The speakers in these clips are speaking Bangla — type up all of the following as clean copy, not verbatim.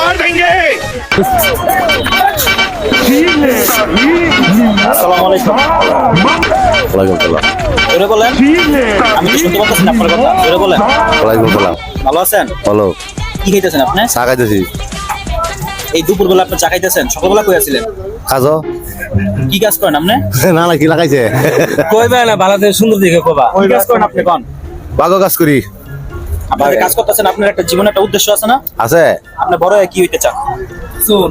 मार देंगे। আসসালামু আলাইকুম। ওয়ালাইকুম সালাম। জোরে বলেন। আমি তো শুনতে পাচ্ছি না আপনার কথা। জোরে বলেন। ওয়ালাইকুম সালাম। ভালো আছেন? বলো। কি খাইতেছেন আপনি? চা খাইতেছি। এই দুপুরবেলা আপনি চা খাইতেছেন? সকালবেলা কই আছিলেন? খাজো? কি কাজ করেন আপনি? না না, কি লাগাইছে? কইবে না ভালো থেকে সুন্দর দিকে কবা। কি কাজ করেন আপনি কোন? বাগো কাজ করি। আপনি যে কাজ করতেছেন আপনার একটা জীবনে একটা উদ্দেশ্য আছে না? আছে। আপনি বড় হয়ে কি হইতে চান? চোর।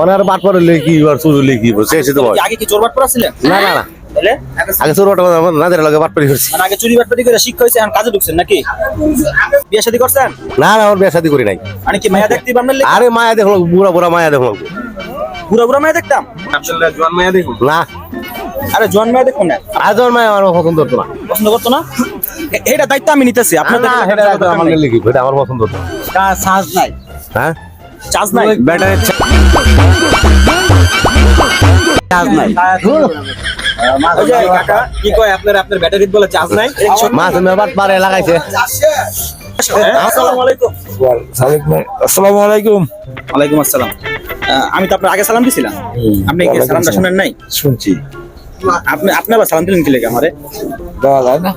ওনার বাট পড়লে কি আর চুরুলি কি বসে এসে তো আগে কি চোর বাট পড়াছিলেন? না না না, তাহলে আগে চোর বাট না দের লগে বাট পড়ি করছি। মানে আগে চুরি বাটপাটি করে শিক্ষা হয়েছে এখন কাজে ঢুকছেন নাকি? বিয়ে শাদী করছেন? না না, ওর বিয়ে শাদী করি নাই। মানে কি মায়া দেখতে আপনার লেগে? আরে মায়া দেখলো, বুড়া বুড়া মায়া দেখলো বুড়া বুড়া মায়া দেখতাম? আসলে জোয়ান মায়া দেখুন। না। আরে জোয়ান মায়া দেখুন না। আর তোর মায়া আমার পছন্দ হতো না। পছন্দ করতো না? এটা দায়িত্ব আমি নিতেছি আপনাদের। না, সেটা আমার লিখি, এটা আমার পছন্দ হতো না। চার্জ নাই। হ্যাঁ, চার্জ নাই। ব্যাটারি চার্জ নাই। ওই যে কাকা কি কয় আপনার ব্যাটারি বলে চার্জ নাই? মাছ বাট পারে লাগাইছে। আসসালামু আলাইকুম। আসসালামু আলাইকুম। ওয়ালাইকুম আসসালাম। আমি তো আপনার আগে সালাম দিছিলাম, আপনি কি সালামটা শুনেন নাই? শুনছি। আপনি আবার সালাম দিলেন কি লেগে আমারে? দেওয়া যায় না?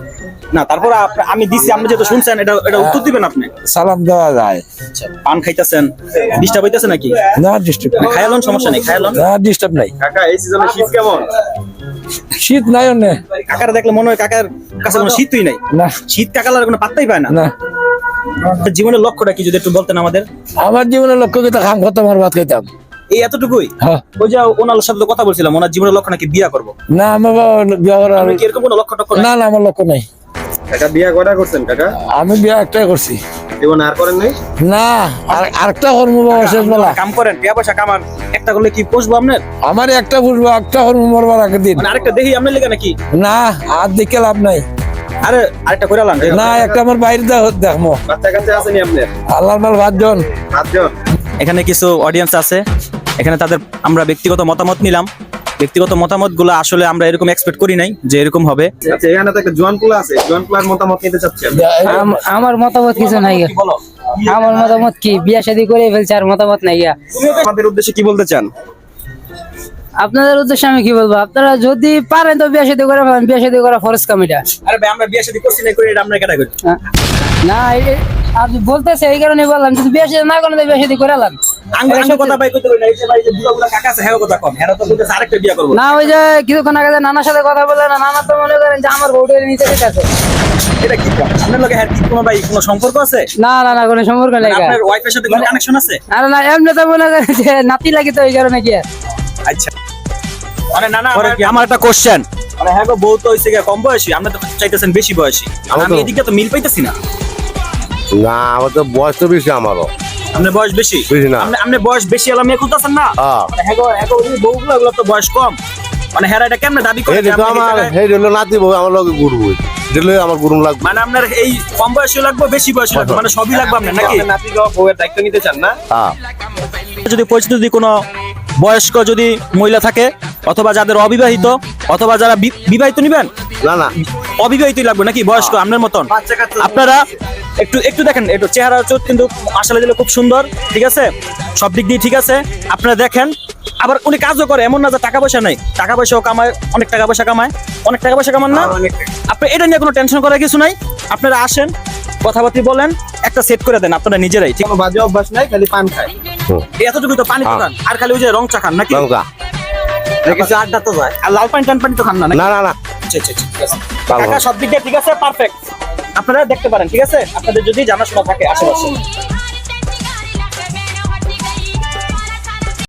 না, তারপর আমি দিছি, আপনি যেহেতু শুনছেন এটা উত্তর দিবেন আপনি। সালাম দেওয়া যায়। পান খাইতেছেন, ডিস্টার্ব হইতেছে নাকি? না ডিস্টার্ব। খায়ালন, সমস্যা নেই, খায়ালন। না ডিস্টার্ব নাই। কাকা এই সিজনে শীত কেমন? শীত নাই অন্য। কাকার দেখলে মনে হয় কাকার কাছে কোনো শীতই নাই। না শীত কাকালার কোনো পাত্তাই পায় না। না, আপনার জীবনের লক্ষ্যটা কি যদি একটু বলতেন আমাদের? আমার জীবনের লক্ষ্য কি খাম খতম আর ভাত খাইতাম। এই এতটুকুই? হ্যাঁ। ওই যে ওনার সাথে তো কথা বলছিলাম, ওনার জীবনের লক্ষ্য নাকি বিয়া করবো। না আমার বিয়ে করার আপনি কি এরকম কোনো লক্ষ্য টক্ষ্য নাই? না না, আমার লক্ষ্য নাই। কাকা বিয়া কয়টা করছেন কাকা? আমি বিয়ে একটাই করছি। জীবনে আর করেন নাই? না, আরেকটা কর্ম বাবা শেষ বেলা। কাম করেন, টাকা পয়সা কামান, একটা করলে কি পোষবো আপনার? আমার একটা বুঝবো, একটা কর্ম মরবার আগের দিন। মানে আরেকটা দেখি আপনার লেগে নাকি? না, আর দেখে লাভ নাই। আরে আরেকটা করে আলাম। না, একটা আমার বাইরে দেখবো। বাচ্চা কাচ্চা আসেনি আপনার? আল্লাহর মাল 5 জন। 5 জন? এখানে কিছু অডিয়েন্স আছে, এখানে তাদের আমরা ব্যক্তিগত মতামত নিলাম। ব্যক্তিগত মতামত গুলো আসলে আমরা এরকম এক্সপেক্ট করি নাই যে এরকম হবে। আচ্ছা, এখানে তো একটা জোয়ান পোলা আছে, জোয়ান পোলার মতামত নিতে চাচ্ছি আমি। আমার মতামত কিছু নাই গা। বলো, আমার মতামত কি, বিয়া শাদী করে ফেলছে আর মতামত নাই গা। আমাদের উদ্দেশ্যে কি বলতে চান? আপনাদের উদ্দেশ্যে আমি কি বলবো, আপনারা যদি পারেন তো বিয়া শাদী করে ফেলেন, বিয়া শাদী করা ফরজ কাম এটা। আরে ভাই আমরা বিয়ে শাদী করছি না, করে এটা আমরা কেটা করি? না আপনি বলতেছে এই কারণে বললাম, যদি বিয়া শাদী না করেন তো বিয়া শাদী করে আলাম। আঙ্গুল কথা ভাই কইতে কই না, এই যে ভাই যে বুড়া বুড়া কাকা আছে হ্যাঁ কথা কম, হ্যাঁ তো বলতেছে আরেকটা বিয়ে করব। না ওই যে কিছুক্ষণ আগে যে নানার সাথে কথা বললেন না, নানা তো মনে করেন যে আমার বউটা নিচে ঠিক আছে। এটা কি কম? আপনার লগে হ্যাঁ কি কোনো ভাই কোনো সম্পর্ক আছে? না না না, কোনো সম্পর্ক নাই গা। আপনার ওয়াইফের সাথে কোনো কানেকশন আছে? আরে না, এমনি তো মনে করেন যে নাতি লাগি তো এই কারণে কি আর। আচ্ছা, মানে না না আমার একটা কোশ্চেন, মানে হ্যাঁ গো বউ তো হইছে গিয়া কম বয়সী, আমরা তো চাইতেছেন বেশি বয়সী। আমি এদিকে তো মিল পাইতেছি না। না, আমার তো বয়স তো বেশি আমারও। আপনার বয়স বেশি? বেশি না। আপনি বয়স বেশি হলো মেয়ে খুঁজতেছেন না? হ্যাঁ। হ্যাঁ গো ওই বউগুলো ওগুলো তো বয়স কম, মানে হ্যাঁ এটা কেমনে দাবি করে? এই দেখো আমার এই হলো নাতি বউ, আমার লগে ঘুরবো, দিলে আমার গুরুম লাগবে। মানে আপনার এই কম বয়সী লাগবে বেশি বয়সী লাগবে, মানে সবই লাগবে আপনার নাকি? আপনার নাতি তো বউয়ের দায়িত্ব নিতে চান না? হ্যাঁ। যদি পরিচিত যদি কোনো বয়স্ক যদি মহিলা থাকে, অথবা যাদের অবিবাহিত, অথবা যারা বিবাহিত নিবেন? না না, অবিবাহিতই লাগবে নাকি? বয়স্ক আপনার মতন? আপনারা একটু একটু দেখেন, একটু চেহারা চোখ কিন্তু আসলে দিলে খুব সুন্দর, ঠিক আছে, সব দিক দিয়ে ঠিক আছে। আপনারা দেখেন, আবার উনি কাজও করে, এমন না যে টাকা পয়সা নাই, টাকা পয়সাও কামায়, অনেক টাকা পয়সা কামায়, অনেক টাকা পয়সা কামান না? আপনি এটা নিয়ে কোনো টেনশন করার কিছু নাই। আপনারা আসেন, কথাবার্তা বলেন, একটা সেট করে দেন আপনারা নিজেরাই, ঠিক? কোনো বাজে অভ্যাস নাই, খালি পান খায়। এতটুকু তো পানি তো খান, আর খালি ওই যে রং চা খান নাকি? লঙ্কা। কিছু আড্ডা তো যায়। আর লাল পানি টান পানি তো খান না নাকি? না না না, আচ্ছা আচ্ছা ঠিক আছে। কাকা সব দিক দিয়ে ঠিক আছে, পারফেক্ট। আপনারা দেখতে পারেন, ঠিক আছে, আপনাদের যদি জানাশোনা থাকে আশেপাশে।